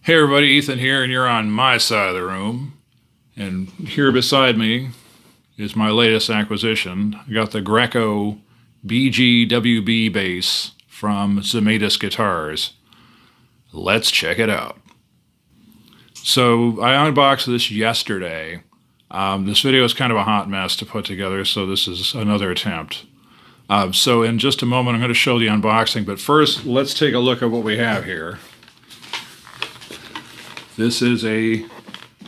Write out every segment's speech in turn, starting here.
Hey everybody, Ethan here, and you're on my side of the room. And here beside me is my latest acquisition. I got the Greco BGWB bass from Zemaitis Guitars. Let's check it out. So I unboxed this yesterday. This video is kind of a hot mess to put together, so this is another attempt. So in just a moment I'm going to show the unboxing, but first let's take a look at what we have here. This is a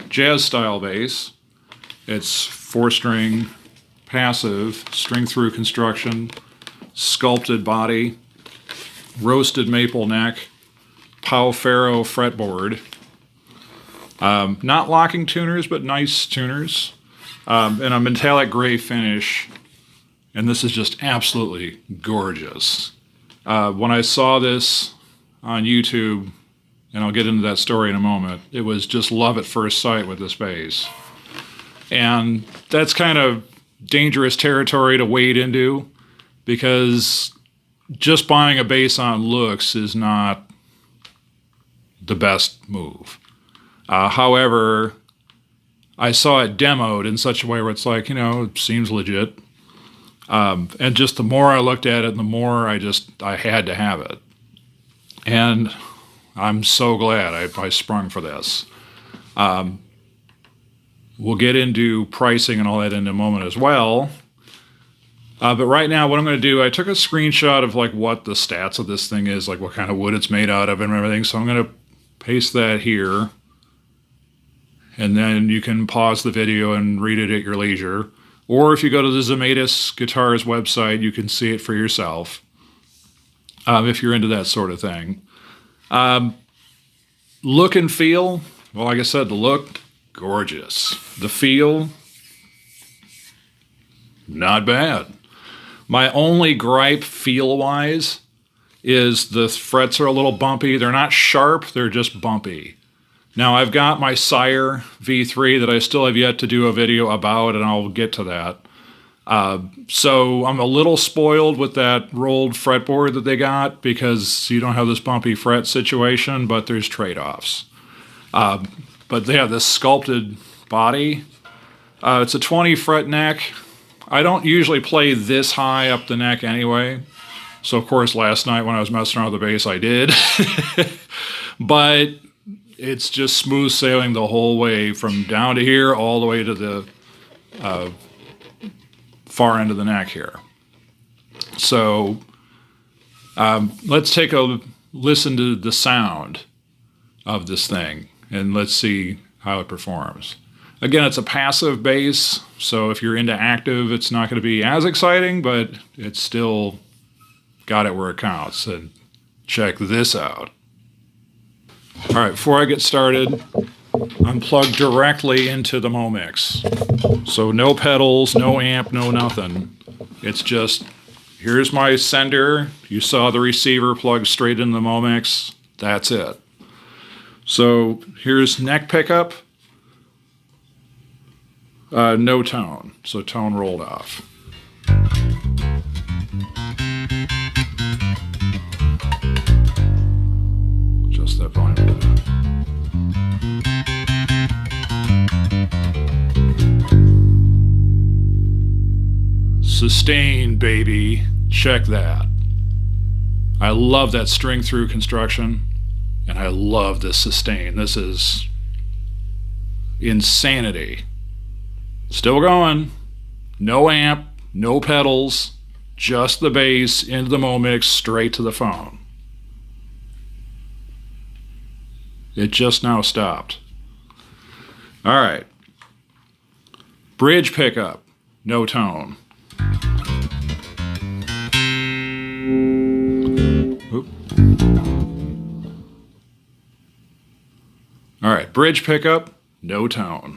jazz style bass. It's 4-string, passive, string-through construction, sculpted body, roasted maple neck, Pau Ferro fretboard. Not locking tuners, but nice tuners. And a metallic gray finish. And this is just absolutely gorgeous. When I saw this on YouTube, and I'll get into that story in a moment, it was just love at first sight with this bass. And that's kind of dangerous territory to wade into, because just buying a bass on looks is not the best move. However, I saw it demoed in such a way where it's like, you know, it seems legit. And just the more I looked at it, the more I had to have it. And I'm so glad I sprung for this. We'll get into pricing and all that in a moment as well. But right now, what I'm going to do, I took a screenshot of like what the stats of this thing is, like what kind of wood it's made out of and everything. So I'm going to paste that here. And then you can pause the video and read it at your leisure. Or if you go to the Zemaitis Guitars website, you can see it for yourself. If you're into that sort of thing. Look and feel, well, like I said, the look, gorgeous. The feel, not bad. My only gripe feel-wise is the frets are a little bumpy. They're not sharp, they're just bumpy. Now, I've got my Sire V3 that I still have yet to do a video about, and I'll get to that. So I'm a little spoiled with that rolled fretboard that they got, because you don't have this bumpy fret situation, but there's trade-offs. But they have this sculpted body. It's a 20 fret neck. I don't usually play this high up the neck anyway. So of course last night when I was messing around with the bass I did. But it's just smooth sailing the whole way from down to here all the way to the far end of the neck here. So let's take a listen to the sound of this thing and let's see how it performs. Again, it's a passive bass, so if you're into active, it's not going to be as exciting, but it's still got it where it counts. And check this out. All right, before I get started, I'm plugged directly into the Momix. So no pedals, no amp, no nothing. It's just, here's my sender. You saw the receiver plugged straight into the Momix. That's it. So here's neck pickup. No tone, so tone rolled off. Just that volume. Sustain, baby. Check that. I love that string through construction, and I love this sustain. This is insanity. Still going. No amp, no pedals, just the bass into the Momix straight to the phone. It just now stopped. All right. Bridge pickup, no tone. Oop. All right, bridge pickup, no tone.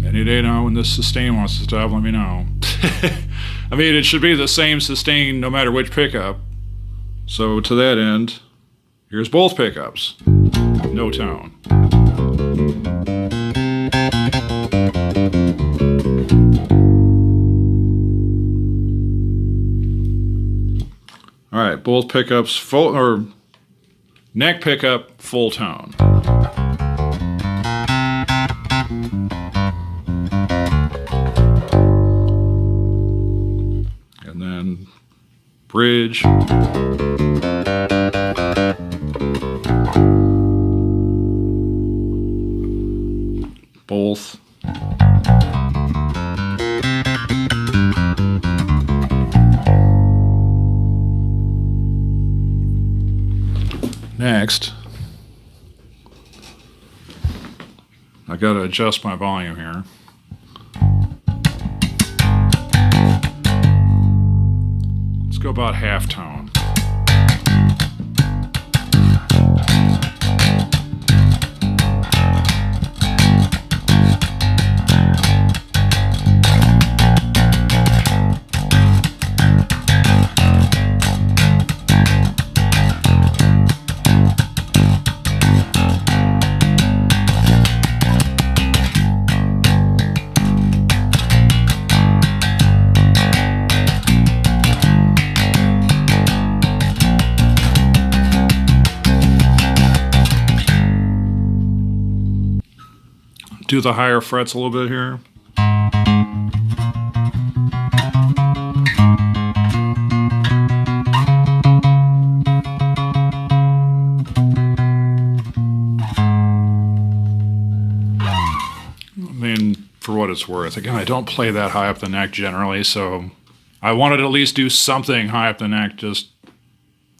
Any day now when this sustain wants to stop, let me know. I mean, it should be the same sustain no matter which pickup. So to that end, here's both pickups. No tone. both pickups full, or neck pickup full tone. And then bridge. Both. Next, I gotta adjust my volume here. Let's go about half tone. Do the higher frets a little bit here. I mean, for what it's worth. Again, I don't play that high up the neck generally, so I wanted to at least do something high up the neck just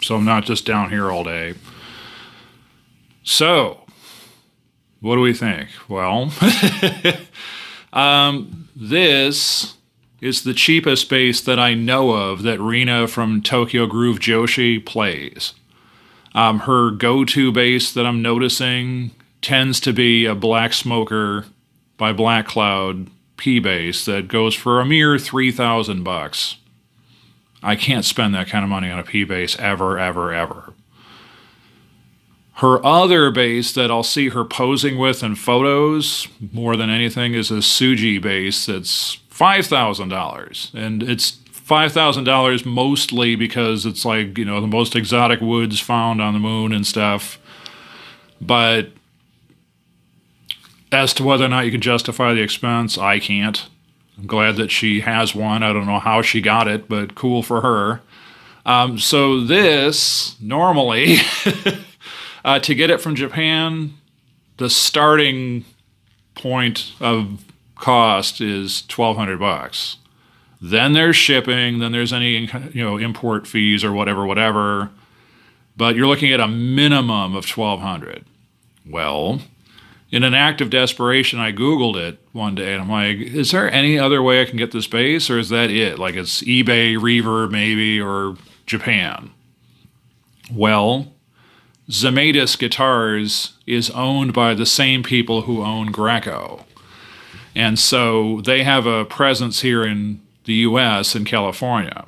so I'm not just down here all day. So, what do we think? Well, this is the cheapest bass that I know of that Rena from Tokyo Groove Jyoshi plays. Her go-to bass that I'm noticing tends to be a Black Smoker by Black Cloud P bass that goes for a mere $3,000. I can't spend that kind of money on a P bass ever, ever, ever. Her other bass that I'll see her posing with in photos more than anything is a Suji bass that's $5,000. And it's $5,000 mostly because it's like, you know, the most exotic woods found on the moon and stuff. But as to whether or not you can justify the expense, I can't. I'm glad that she has one. I don't know how she got it, but cool for her. So this, normally... to get it from Japan, the starting point of cost is $1,200. Then there's shipping, then there's any, you know, import fees or whatever. But you're looking at a minimum of $1,200. Well, in an act of desperation, I Googled it one day, and I'm like, is there any other way I can get this bass, or is that it? Like it's eBay, Reverb maybe, or Japan. Well, Zemaitis Guitars is owned by the same people who own Greco. And so they have a presence here in the US and California.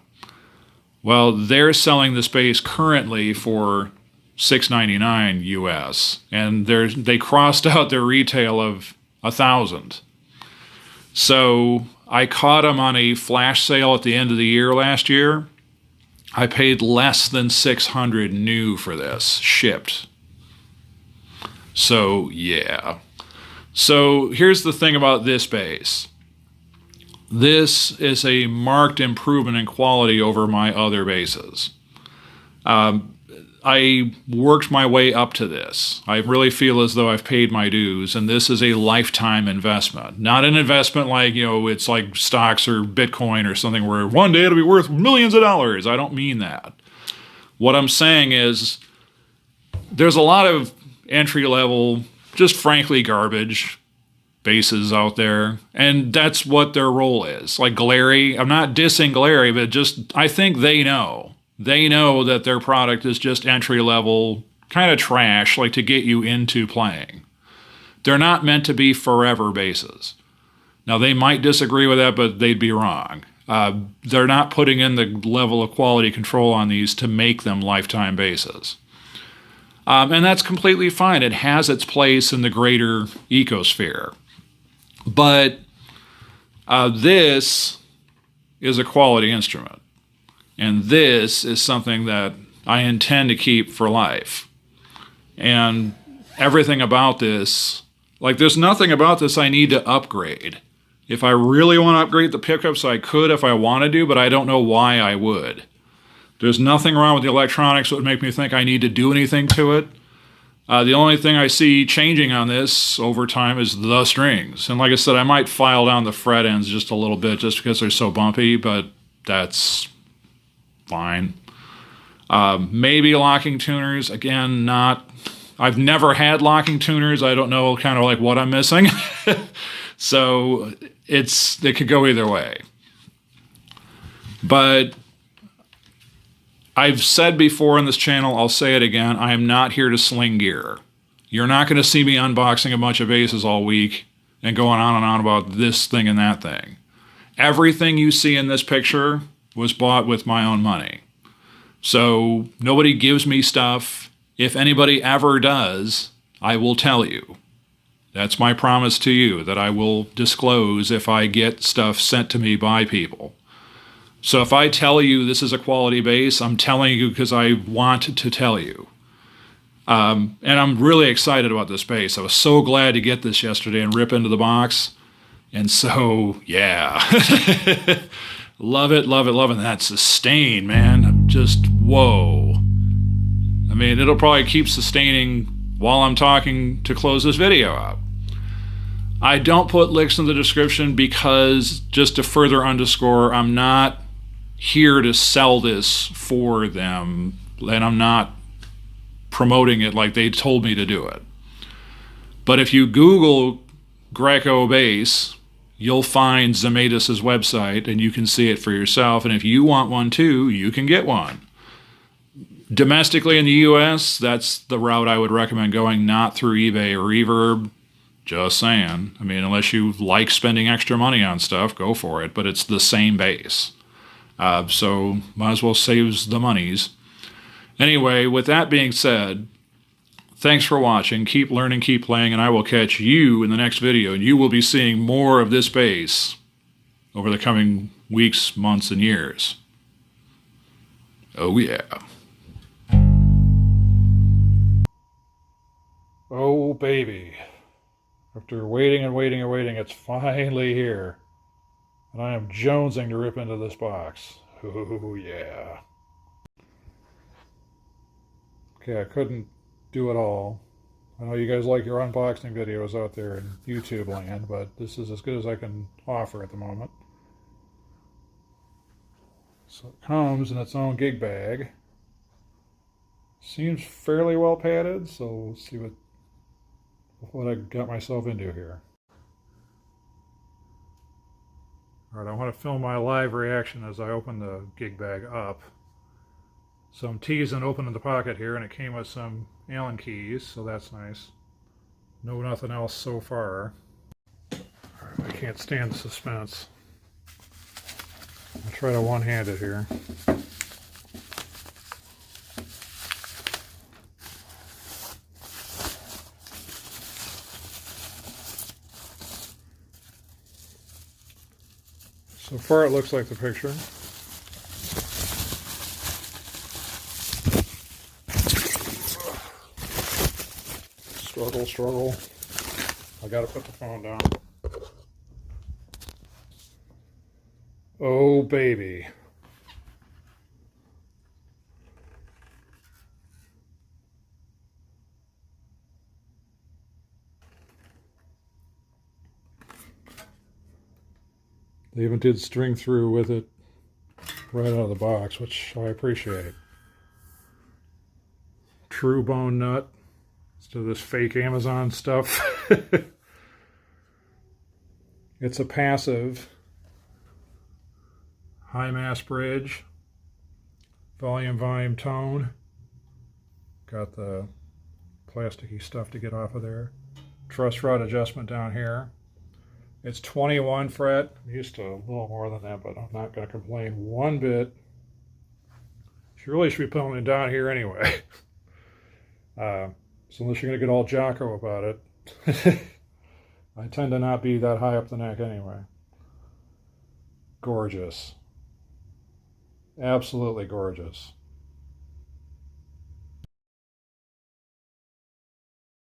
Well, they're selling this bass currently for $699 US, and they crossed out their retail of $1,000. So I caught them on a flash sale at the end of the year last year. I paid less than $600 new for this, shipped. So, yeah. So, here's the thing about this bass. This is a marked improvement in quality over my other basses. I worked my way up to this. I really feel as though I've paid my dues, and this is a lifetime investment. Not an investment like, you know, it's like stocks or Bitcoin or something where one day it'll be worth millions of dollars. I don't mean that. What I'm saying is there's a lot of entry-level, just frankly garbage basses out there, and that's what their role is. Like Glary, I'm not dissing Glary, but just I think they know. They know that their product is just entry-level, kind of trash, like to get you into playing. They're not meant to be forever basses. Now, they might disagree with that, but they'd be wrong. They're not putting in the level of quality control on these to make them lifetime basses. And that's completely fine. It has its place in the greater ecosphere. But this is a quality instrument. And this is something that I intend to keep for life. And everything about this, like there's nothing about this I need to upgrade. If I really want to upgrade the pickups, I could if I want to do, but I don't know why I would. There's nothing wrong with the electronics that would make me think I need to do anything to it. The only thing I see changing on this over time is the strings. And like I said, I might file down the fret ends just a little bit just because they're so bumpy, but that's fine. Maybe locking tuners. Again, I've never had locking tuners. I don't know kind of like what I'm missing. So it could go either way. But I've said before on this channel, I'll say it again, I am not here to sling gear. You're not going to see me unboxing a bunch of basses all week and going on and on about this thing and that thing. Everything you see in this picture was bought with my own money. So nobody gives me stuff. If anybody ever does, I will tell you. That's my promise to you, that I will disclose if I get stuff sent to me by people. So if I tell you this is a quality bass, I'm telling you because I want to tell you. And I'm really excited about this bass. I was so glad to get this yesterday and rip into the box. And so, yeah. Love it, love it, love it. And that sustain, man. I'm just, whoa. I mean, it'll probably keep sustaining while I'm talking to close this video up. I don't put links in the description because, just to further underscore, I'm not here to sell this for them, and I'm not promoting it like they told me to do it. But if you Google Greco Bass, you'll find Zemaitis' website, and you can see it for yourself. And if you want one too, you can get one. Domestically in the US, that's the route I would recommend going, not through eBay or Reverb. Just saying. I mean, unless you like spending extra money on stuff, go for it. But it's the same bass. So might as well save the monies. Anyway, with that being said, thanks for watching. Keep learning, keep playing, and I will catch you in the next video. And you will be seeing more of this bass over the coming weeks, months, and years. Oh, yeah. Oh, baby. After waiting and waiting and waiting, it's finally here. And I am jonesing to rip into this box. Oh, yeah. Okay, I couldn't do it all. I know you guys like your unboxing videos out there in YouTube land, but this is as good as I can offer at the moment. So it comes in its own gig bag. Seems fairly well padded, so let's see what I got myself into here. Alright, I want to film my live reaction as I open the gig bag up. So I'm teasing opening the pocket here, and it came with some Allen keys, so that's nice. No, nothing else so far. I can't stand the suspense. I'll try to one-hand it here. So far it looks like the picture. Struggle. I gotta put the phone down. Oh, baby. They even did string through with it right out of the box, which I appreciate. True bone nut instead of this fake Amazon stuff. It's a passive high mass bridge, volume tone. Got the plasticky stuff to get off of there. Truss rod adjustment down here. It's 21 fret. I'm used to a little more than that, but I'm not going to complain one bit. You really should be pulling it down here anyway. So unless you're going to get all Jocko about it. I tend to not be that high up the neck anyway. Gorgeous. Absolutely gorgeous.